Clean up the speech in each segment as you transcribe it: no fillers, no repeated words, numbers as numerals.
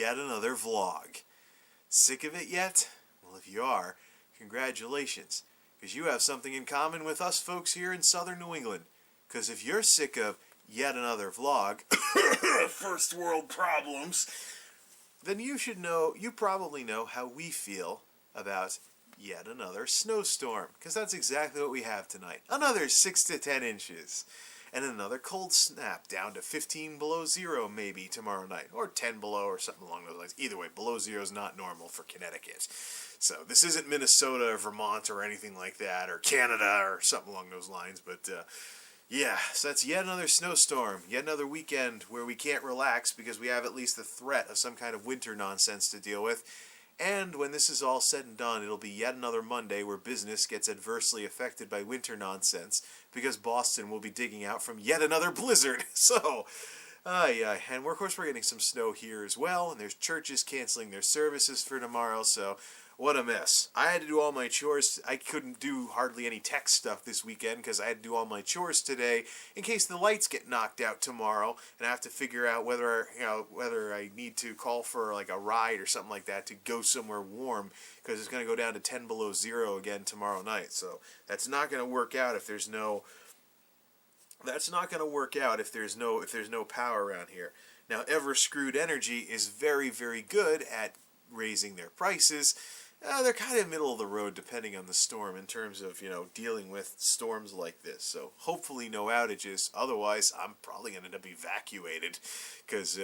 yet another vlog. Sick of it yet? Well, if you are, congratulations, because you have something in common with us folks here in southern New England. Because if you're sick of yet another vlog, first world problems, then you probably know how we feel about yet another snowstorm. Because that's exactly what we have tonight. Another 6 to 10 inches. And another cold snap down to 15 below zero maybe tomorrow night. Or 10 below or something along those lines. Either way, below zero is not normal for Connecticut. So this isn't Minnesota or Vermont or anything like that. Or Canada or something along those lines. But yeah, so that's yet another snowstorm. Yet another weekend where we can't relax because we have at least the threat of some kind of winter nonsense to deal with. And when this is all said and done, it'll be yet another Monday where business gets adversely affected by winter nonsense because Boston will be digging out from yet another blizzard. So, yeah, and of course we're getting some snow here as well, and there's churches canceling their services for tomorrow, so what a mess. I had to do all my chores. I couldn't do hardly any tech stuff this weekend because I had to do all my chores today in case the lights get knocked out tomorrow, and I have to figure out whether I need to call for like a ride or something like that to go somewhere warm because it's going to go down to 10 below zero again tomorrow night. So that's not going to work out if there's no power around here. Now, Ever-Screwed Energy is very, very good at raising their prices. They're kind of middle of the road depending on the storm in terms of, dealing with storms like this. So hopefully no outages. Otherwise, I'm probably going to end up evacuated because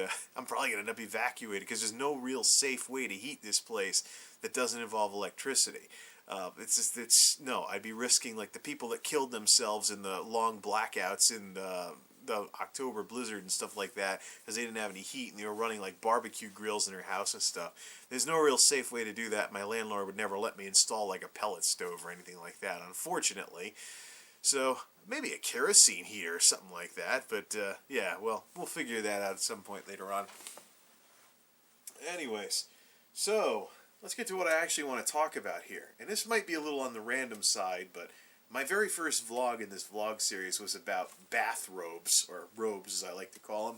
there's no real safe way to heat this place that doesn't involve electricity. I'd be risking like the people that killed themselves in the long blackouts in the October blizzard and stuff like that because they didn't have any heat and they were running like barbecue grills in their house and stuff. There's no real safe way to do that. My landlord would never let me install like a pellet stove or anything like that, unfortunately. So maybe a kerosene heater or something like that. But yeah, well, we'll figure that out at some point later on. Anyways, so let's get to what I actually want to talk about here. And this might be a little on the random side, but my very first vlog in this vlog series was about bathrobes, or robes as I like to call them.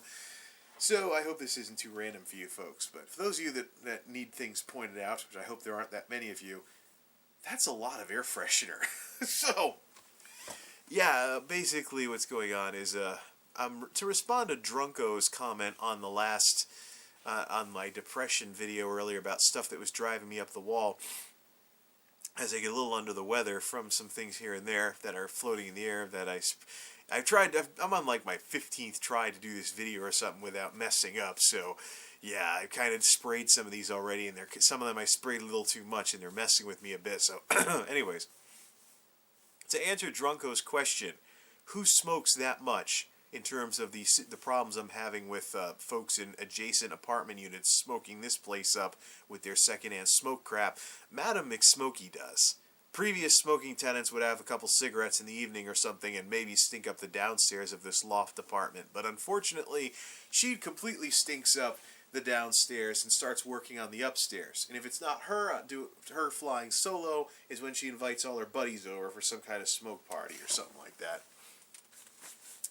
So I hope this isn't too random for you folks. But for those of you that need things pointed out, which I hope there aren't that many of you, that's a lot of air freshener. So, yeah, basically what's going on is to respond to Drunko's comment on the last, on my depression video earlier about stuff that was driving me up the wall, as I get a little under the weather from some things here and there that are floating in the air that I'm on like my 15th try to do this video or something without messing up, so yeah, I kind of sprayed some of these already, and some of them I sprayed a little too much and they're messing with me a bit, so anyways, to answer Drunko's question, who smokes that much in terms of the problems I'm having with folks in adjacent apartment units smoking this place up with their secondhand smoke crap, Madam McSmokey does. Previous smoking tenants would have a couple cigarettes in the evening or something and maybe stink up the downstairs of this loft apartment, but unfortunately, she completely stinks up the downstairs and starts working on the upstairs. And if it's not her flying solo, is when she invites all her buddies over for some kind of smoke party or something like that.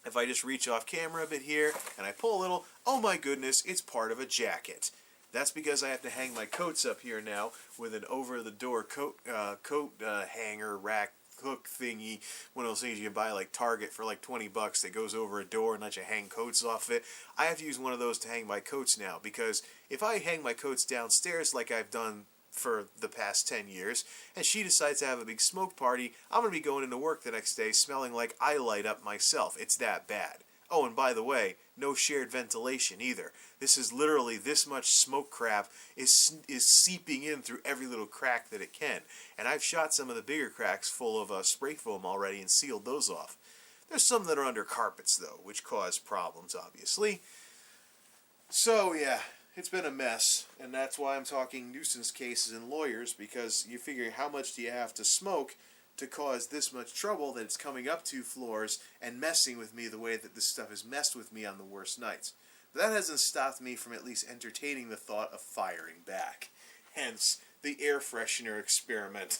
If I just reach off camera a bit here and I pull a little, oh my goodness, it's part of a jacket. That's because I have to hang my coats up here now with an over-the-door coat hanger rack hook thingy. One of those things you can buy like Target for like $20 that goes over a door and lets you hang coats off it. I have to use one of those to hang my coats now because if I hang my coats downstairs like I've done for the past 10 years, and she decides to have a big smoke party, I'm going to be going into work the next day smelling like I light up myself. It's that bad. Oh, and by the way, no shared ventilation either. This is literally this much smoke crap is seeping in through every little crack that it can. And I've shot some of the bigger cracks full of spray foam already and sealed those off. There's some that are under carpets, though, which cause problems, obviously. So, yeah, it's been a mess, and that's why I'm talking nuisance cases and lawyers, because you figure how much do you have to smoke to cause this much trouble that it's coming up 2 floors and messing with me the way that this stuff has messed with me on the worst nights. But that hasn't stopped me from at least entertaining the thought of firing back. Hence, the air freshener experiment.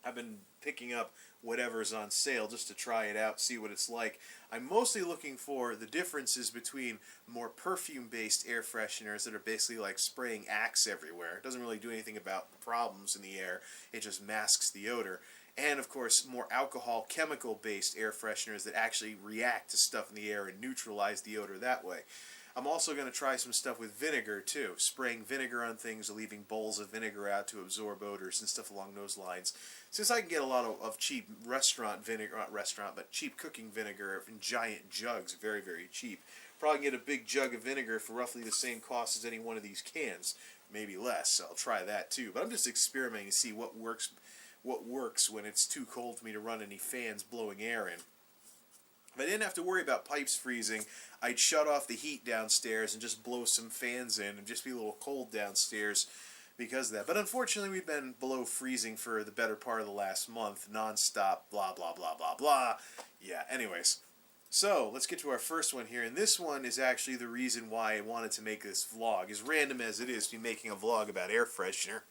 I've been picking up whatever's on sale just to try it out, see what it's like. I'm mostly looking for the differences between more perfume-based air fresheners that are basically like spraying Axe everywhere. It doesn't really do anything about the problems in the air. It just masks the odor. And, of course, more alcohol, chemical-based air fresheners that actually react to stuff in the air and neutralize the odor that way. I'm also going to try some stuff with vinegar, too. Spraying vinegar on things, leaving bowls of vinegar out to absorb odors and stuff along those lines. Since I can get a lot of cheap restaurant vinegar, not restaurant, but cheap cooking vinegar in giant jugs, very, very cheap. Probably get a big jug of vinegar for roughly the same cost as any one of these cans. Maybe less, so I'll try that, too. But I'm just experimenting to see what works when it's too cold for me to run any fans blowing air in. If I didn't have to worry about pipes freezing, I'd shut off the heat downstairs and just blow some fans in and just be a little cold downstairs because of that. But unfortunately, we've been below freezing for the better part of the last month, non-stop, blah, blah, blah, blah, blah. Yeah, anyways. So, let's get to our first one here, and this one is actually the reason why I wanted to make this vlog. As random as it is to be making a vlog about air freshener,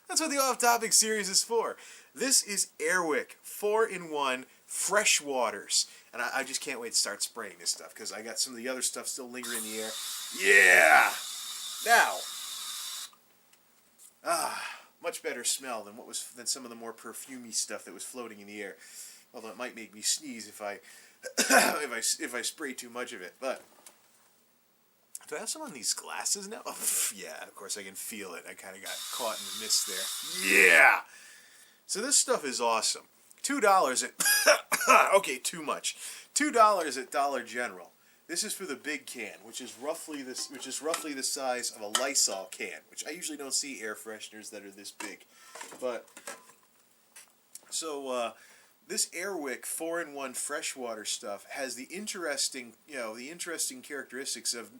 that's what the off-topic series is for. This is Airwick 4-in-1 Fresh Waters. And I just can't wait to start spraying this stuff because I got some of the other stuff still lingering in the air. Yeah! Now, much better smell than some of the more perfumey stuff that was floating in the air. Although it might make me sneeze if I if I spray too much of it. But do I have some on these glasses now? Oh, yeah, of course I can feel it. I kind of got caught in the mist there. Yeah! So this stuff is awesome. $2 at... okay, too much. $2 at Dollar General. This is for the big can, which is roughly the size of a Lysol can, which I usually don't see air fresheners that are this big. But so this Airwick 4-in-1 freshwater stuff has the interesting characteristics of,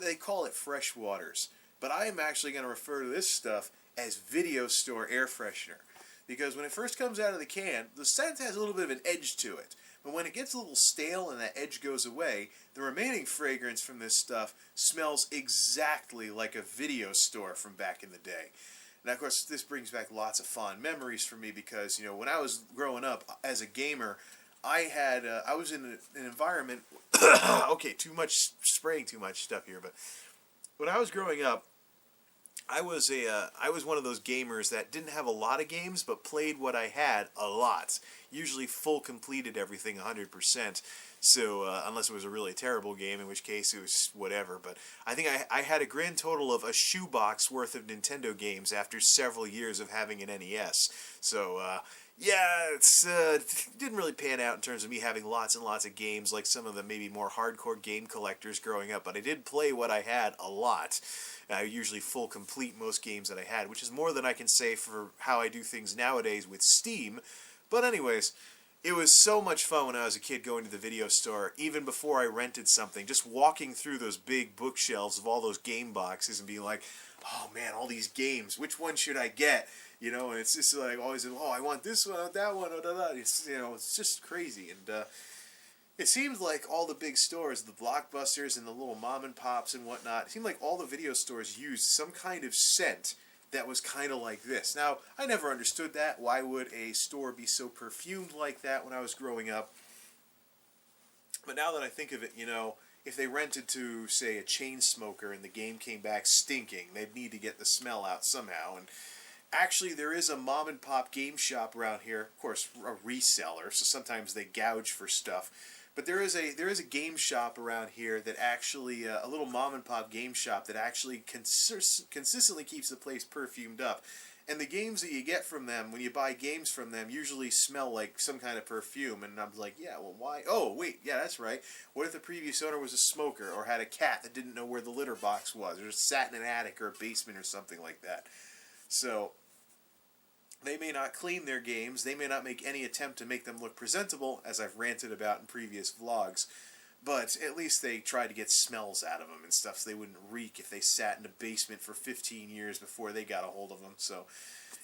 they call it fresh waters, but I am actually going to refer to this stuff as video store air freshener. Because when it first comes out of the can, the scent has a little bit of an edge to it. But when it gets a little stale and that edge goes away, the remaining fragrance from this stuff smells exactly like a video store from back in the day. Now, of course, this brings back lots of fond memories for me because, when I was growing up as a gamer, I was in an environment... okay, spraying too much stuff here, but when I was growing up, I was one of those gamers that didn't have a lot of games, but played what I had a lot. Usually full completed everything 100%. So unless it was a really terrible game, in which case it was whatever. But I think I had a grand total of a shoebox worth of Nintendo games after several years of having an NES. So yeah, it didn't really pan out in terms of me having lots and lots of games like some of the maybe more hardcore game collectors growing up. But I did play what I had a lot. I usually full complete most games that I had, which is more than I can say for how I do things nowadays with Steam. But anyways, it was so much fun when I was a kid going to the video store, even before I rented something, just walking through those big bookshelves of all those game boxes and being like, oh man, all these games, which one should I get? And it's just like always, I want this one, that one, It's, it's just crazy. And it seems like all the big stores, the Blockbusters and the little mom and pops and whatnot, it seemed like all the video stores used some kind of scent that was kind of like this. Now, I never understood that. Why would a store be so perfumed like that when I was growing up? But now that I think of it, if they rented to, say, a chain smoker and the game came back stinking, they'd need to get the smell out somehow. And actually, there is a mom and pop game shop around here, of course, a reseller, so sometimes they gouge for stuff. But there is a game shop around here that actually, a little mom and pop game shop that actually consistently keeps the place perfumed up. And the games that you get from them, when you buy games from them, usually smell like some kind of perfume. And I'm like, yeah, well, why? Oh, wait, yeah, that's right. What if the previous owner was a smoker or had a cat that didn't know where the litter box was or just sat in an attic or a basement or something like that? So they may not clean their games, they may not make any attempt to make them look presentable, as I've ranted about in previous vlogs, but at least they try to get smells out of them and stuff so they wouldn't reek if they sat in a basement for 15 years before they got a hold of them. So,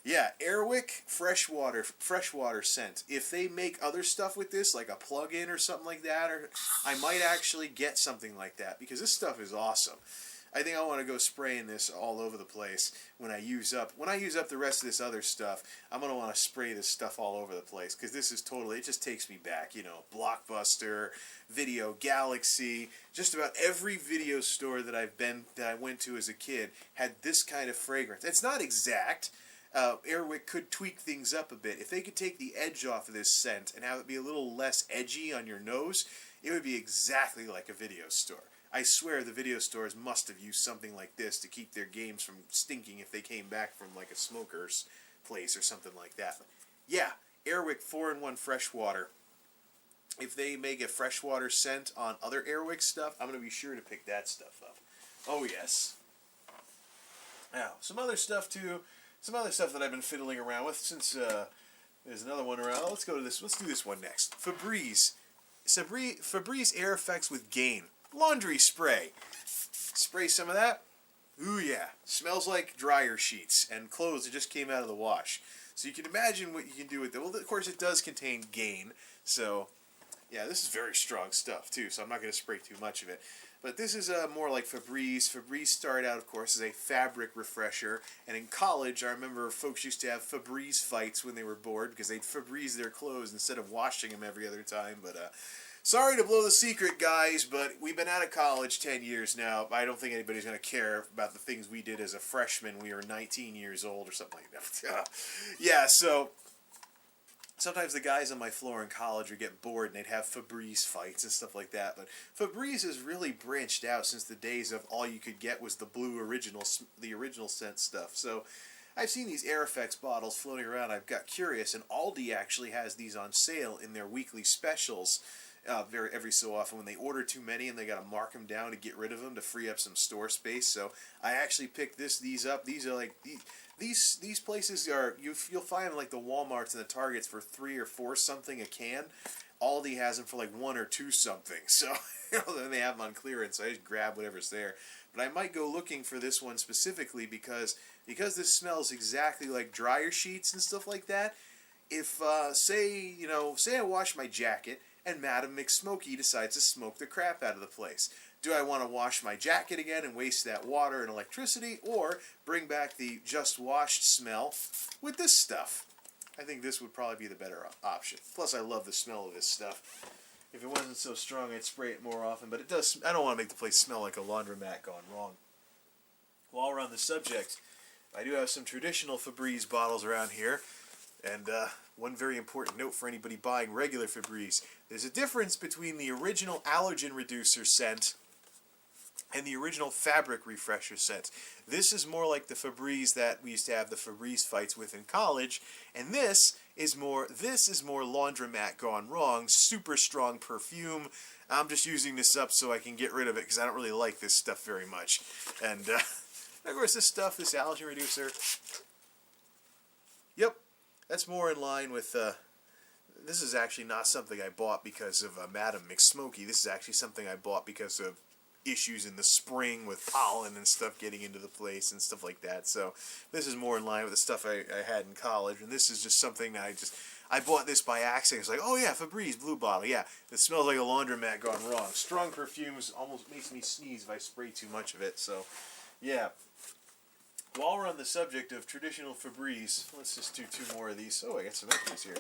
yeah, Airwick freshwater scent. If they make other stuff with this, like a plug-in or something like that, or I might actually get something like that, because this stuff is awesome. I think I want to go spraying this all over the place when I use up the rest of this other stuff. I'm going to want to spray this stuff all over the place because this is totally, it just takes me back, you know, Blockbuster, Video Galaxy, just about every video store that I went to as a kid had this kind of fragrance. It's not exact. Airwick could tweak things up a bit. If they could take the edge off of this scent and have it be a little less edgy on your nose, it would be exactly like a video store. I swear the video stores must have used something like this to keep their games from stinking if they came back from like a smoker's place or something like that. Yeah, Airwick 4-in-1 freshwater. If they make a freshwater scent on other Airwick stuff, I'm going to be sure to pick that stuff up. Oh yes. Now, some other stuff too. Some other stuff that I've been fiddling around with since there's another one around. Let's go to this. Let's do this one next. Febreze Air Effects with Gain laundry spray. Spray some of that. Ooh yeah, smells like dryer sheets and clothes that just came out of the wash. So you can imagine what you can do with it. Well, of course, it does contain Gain. So yeah, this is very strong stuff too. So I'm not going to spray too much of it. But this is more like Febreze. Febreze started out, of course, as a fabric refresher. And in college, I remember folks used to have Febreze fights when they were bored because they'd Febreze their clothes instead of washing them every other time. But sorry to blow the secret, guys, but we've been out of college 10 years now. I don't think anybody's going to care about the things we did as a freshman. We were 19 years old or something like that. Yeah, so sometimes the guys on my floor in college would get bored and they'd have Febreze fights and stuff like that. But Febreze has really branched out since the days of all you could get was the blue original scent stuff. So I've seen these Air Effects bottles floating around. I've got curious, and Aldi actually has these on sale in their weekly specials every so often when they order too many and they got to mark them down to get rid of them to free up some store space. So I actually picked these up. These are like these places are you'll find like the Walmarts and the Targets for $3 or $4 something a can. Aldi has them for like $1 or $2 something. So then they have them on clearance. So I just grab whatever's there. But I might go looking for this one specifically because this smells exactly like dryer sheets and stuff like that. If say I wash my jacket and Madam McSmokey decides to smoke the crap out of the place. Do I want to wash my jacket again and waste that water and electricity, or bring back the just washed smell with this stuff? I think this would probably be the better option. Plus, I love the smell of this stuff. If it wasn't so strong, I'd spray it more often, but it does. I don't want to make the place smell like a laundromat gone wrong. While we're on the subject, I do have some traditional Febreze bottles around here, and one very important note for anybody buying regular Febreze. There's a difference between the original allergen reducer scent and the original fabric refresher scent. This is more like the Febreze that we used to have the Febreze fights with in college, and this is more laundromat gone wrong, super strong perfume. I'm just using this up so I can get rid of it because I don't really like this stuff very much. And of course this stuff, this allergen reducer, yep, that's more in line with this is actually not something I bought because of Madam McSmokey. This is actually something I bought because of issues in the spring with pollen and stuff getting into the place and stuff like that. So this is more in line with the stuff I had in college, and this is just something that I bought this by accident. It's like, oh yeah, Febreze blue bottle. Yeah, it smells like a laundromat gone wrong. Strong perfumes almost makes me sneeze if I spray too much of it. So yeah. While we're on the subject of traditional Febreze, let's just do 2 more of these. Oh, I got some empties here.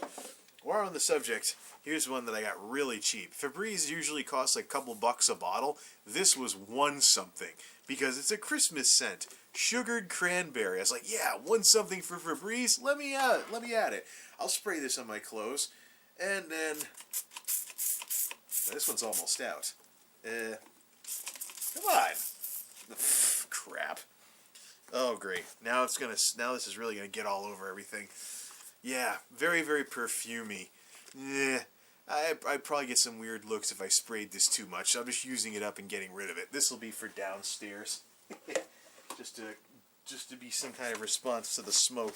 While we're on the subject, here's one that I got really cheap. Febreze usually costs like a couple bucks a bottle. This was $1 something because it's a Christmas scent. Sugared cranberry. I was like, yeah, $1 something for Febreze? Let me add it. I'll spray this on my clothes. And then this one's almost out. Come on. Crap. Oh great. Now this is really gonna get all over everything. Yeah, very, very perfumey. I'd probably get some weird looks if I sprayed this too much. So I'm just using it up and getting rid of it. This will be for downstairs. just to be some kind of response to the smoke.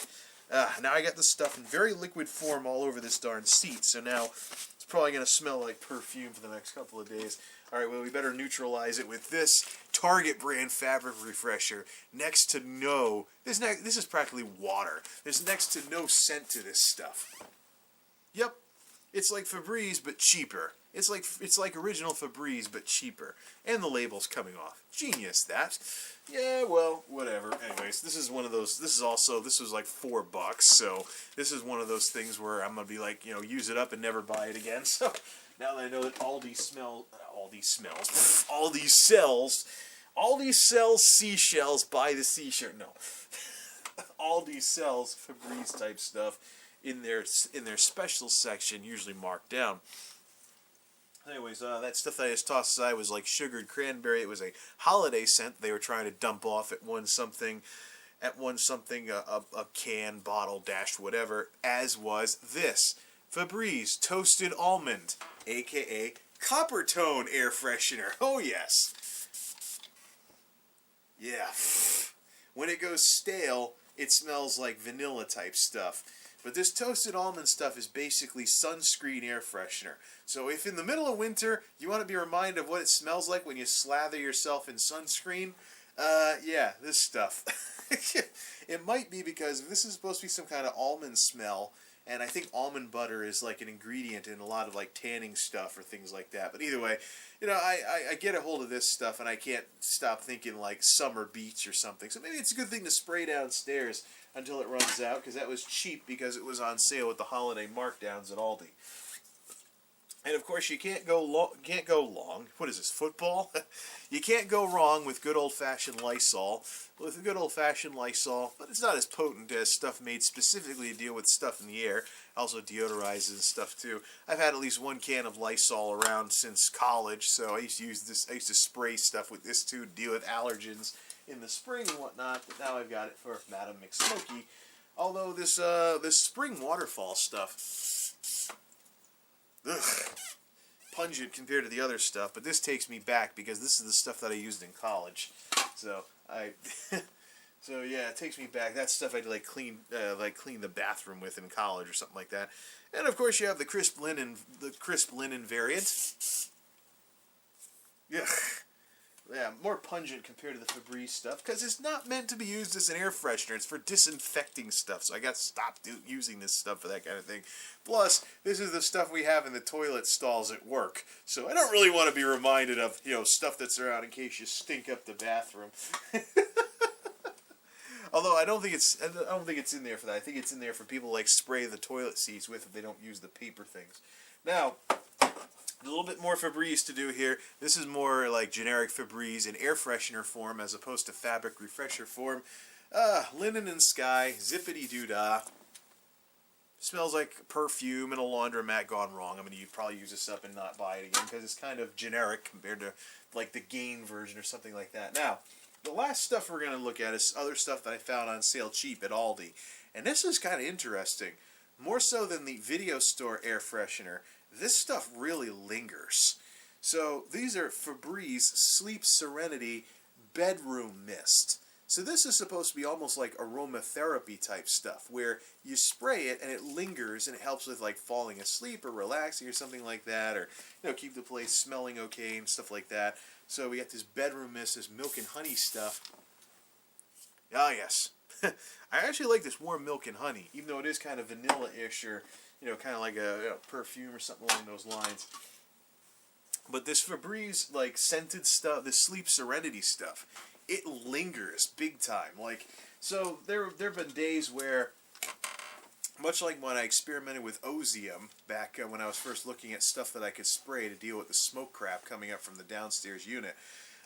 Now I got this stuff in very liquid form all over this darn seat, so now it's probably going to smell like perfume for the next couple of days. Alright, well, we better neutralize it with this Target brand fabric refresher. Next to no... This is practically water. There's next to no scent to this stuff. Yep, it's like Febreze, but cheaper. It's like original Febreze but cheaper, and the label's coming off. Genius, that. Yeah, well, whatever. Anyways, this is one of those. This was like $4, so this is one of those things where I'm gonna be like, use it up and never buy it again. So now that I know that Aldi sells seashells, buy the seashell. No, Aldi sells Febreze type stuff in their special section, usually marked down. Anyways, that stuff that I just tossed aside was like sugared cranberry. It was a holiday scent they were trying to dump off at one something, a can, bottle, dash, whatever, as was this. Febreze Toasted Almond, a.k.a. Copper Tone Air Freshener. Oh, yes. Yeah. When it goes stale, it smells like vanilla type stuff. But this toasted almond stuff is basically sunscreen air freshener. So if in the middle of winter you want to be reminded of what it smells like when you slather yourself in sunscreen, yeah, this stuff. It might be because this is supposed to be some kind of almond smell, and I think almond butter is like an ingredient in a lot of like tanning stuff or things like that. But either way, I get a hold of this stuff and I can't stop thinking like summer beach or something. So maybe it's a good thing to spray downstairs until it runs out, because that was cheap because it was on sale with the holiday markdowns at Aldi. And of course, you can't go long. What is this, football? You can't go wrong with good old-fashioned Lysol. With a good old-fashioned Lysol, but it's not as potent as stuff made specifically to deal with stuff in the air. Also deodorizes and stuff too. I've had at least one can of Lysol around since college, so I used to use this. I used to spray stuff with this too to deal with allergens in the spring and whatnot. But now I've got it for Madam McSmokey. Although this spring waterfall stuff, ugh, pungent compared to the other stuff, but this takes me back because this is the stuff that I used in college. So so yeah, it takes me back. That stuff I'd clean the bathroom with in college or something like that. And of course you have the crisp linen variant. Yeah. Yeah, more pungent compared to the Febreze stuff, because it's not meant to be used as an air freshener. It's for disinfecting stuff, so I got to stop using this stuff for that kind of thing. Plus, this is the stuff we have in the toilet stalls at work, so I don't really want to be reminded of, stuff that's around in case you stink up the bathroom. Although I don't think it's in there for that. I think it's in there for people spray the toilet seats with if they don't use the paper things. Now, a little bit more Febreze to do here. This is more like generic Febreze in air freshener form as opposed to fabric refresher form. Linen and Sky, zippity-doo-dah. Smells like perfume and a laundromat gone wrong. I'm going to probably use this up and not buy it again because it's kind of generic compared to the Gain version or something like that. Now, the last stuff we're going to look at is other stuff that I found on sale cheap at Aldi. And this is kind of interesting. More so than the video store air freshener, this stuff really lingers. So these are Febreze Sleep Serenity Bedroom Mist. So this is supposed to be almost like aromatherapy type stuff, where you spray it and it lingers and it helps with falling asleep or relaxing or something like that, or keep the place smelling okay and stuff like that. So we got this bedroom mist, this milk and honey stuff. Ah, yes. I actually like this warm milk and honey, even though it is kind of vanilla-ish or kind of like a perfume or something along those lines. But this Febreze, scented stuff, this Sleep Serenity stuff, it lingers big time. So there have been days where, much like when I experimented with Ozium back when I was first looking at stuff that I could spray to deal with the smoke crap coming up from the downstairs unit,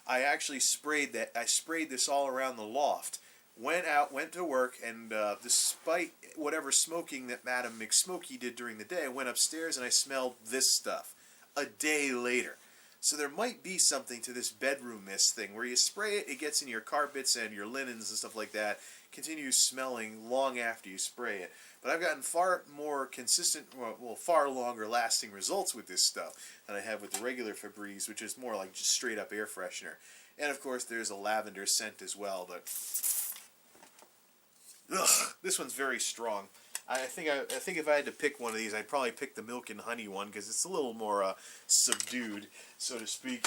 I actually sprayed this all around the loft. Went to work, and despite whatever smoking that Madam McSmokey did during the day, I went upstairs and I smelled this stuff a day later. So there might be something to this bedroom mist thing, where you spray it, it gets in your carpets and your linens and stuff like that, continues smelling long after you spray it. But I've gotten far more consistent, far longer lasting results with this stuff than I have with the regular Febreze, which is more like just straight up air freshener. And of course there's a lavender scent as well, but ugh, this one's very strong. I think if I had to pick one of these, I'd probably pick the milk and honey one because it's a little more subdued, so to speak.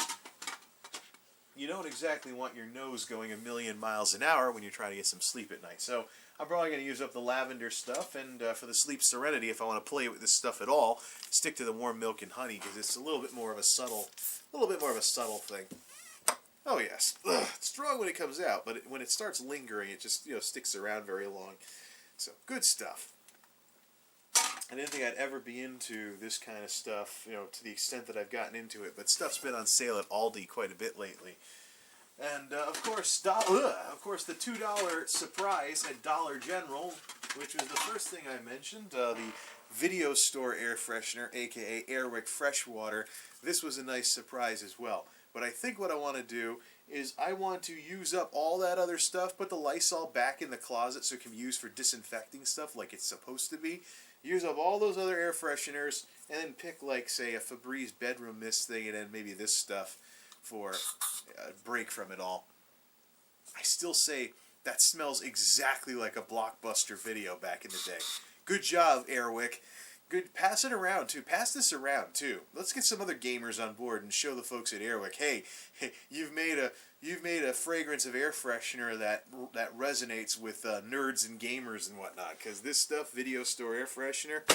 You don't exactly want your nose going a million miles an hour when you're trying to get some sleep at night. So I'm probably going to use up the lavender stuff, and for the Sleep Serenity, if I want to play with this stuff at all, stick to the warm milk and honey because it's a little bit more of a subtle thing. Oh yes, it's strong when it comes out, but when it starts lingering, it just sticks around very long. So good stuff. I didn't think I'd ever be into this kind of stuff, to the extent that I've gotten into it. But stuff's been on sale at Aldi quite a bit lately. And of course, the $2 surprise at Dollar General, which was the first thing I mentioned, the video store air freshener, aka Airwick Freshwater. This was a nice surprise as well. But I think what I want to do is I want to use up all that other stuff, put the Lysol back in the closet so it can be used for disinfecting stuff like it's supposed to be. Use up all those other air fresheners, and then pick, like, say, a Febreze bedroom mist thing, and then maybe this stuff for a break from it all. I still say that smells exactly like a Blockbuster video back in the day. Good job, Airwick. Good. Pass it around, too. Pass this around, too. Let's get some other gamers on board and show the folks at Airwick, hey, you've made a fragrance of air freshener that resonates with nerds and gamers and whatnot. Because this stuff, video store air freshener,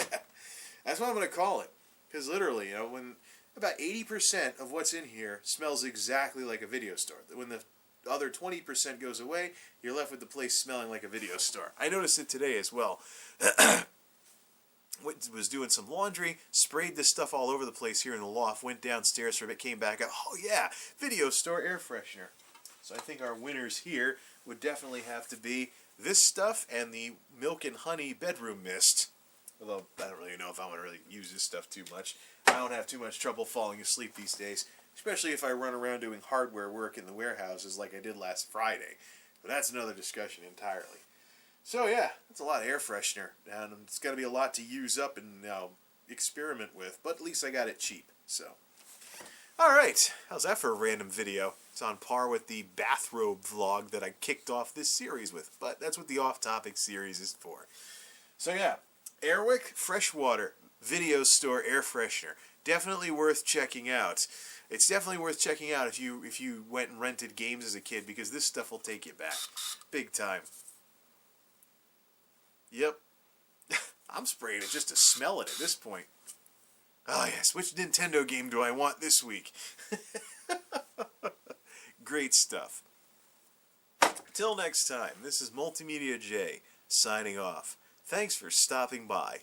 that's what I'm going to call it. Because literally, when about 80% of what's in here smells exactly like a video store. When the other 20% goes away, you're left with the place smelling like a video store. I noticed it today as well. Was doing some laundry, sprayed this stuff all over the place here in the loft, went downstairs for a bit, came back up, oh yeah, video store air freshener. So I think our winners here would definitely have to be this stuff and the milk and honey bedroom mist. Although I don't really know if I'm going to really use this stuff too much. I don't have too much trouble falling asleep these days, especially if I run around doing hardware work in the warehouses like I did last Friday. But that's another discussion entirely. So yeah, that's a lot of air freshener, and it's got to be a lot to use up and experiment with, but at least I got it cheap, so. Alright, how's that for a random video? It's on par with the bathrobe vlog that I kicked off this series with, but that's what the off-topic series is for. So yeah, Airwick Freshwater Video Store Air Freshener. Definitely worth checking out. It's definitely worth checking out if you went and rented games as a kid, because this stuff will take you back. Big time. Yep. I'm spraying it just to smell it at this point. Oh yes, which Nintendo game do I want this week? Great stuff. Till next time, this is MultimediaJay signing off. Thanks for stopping by.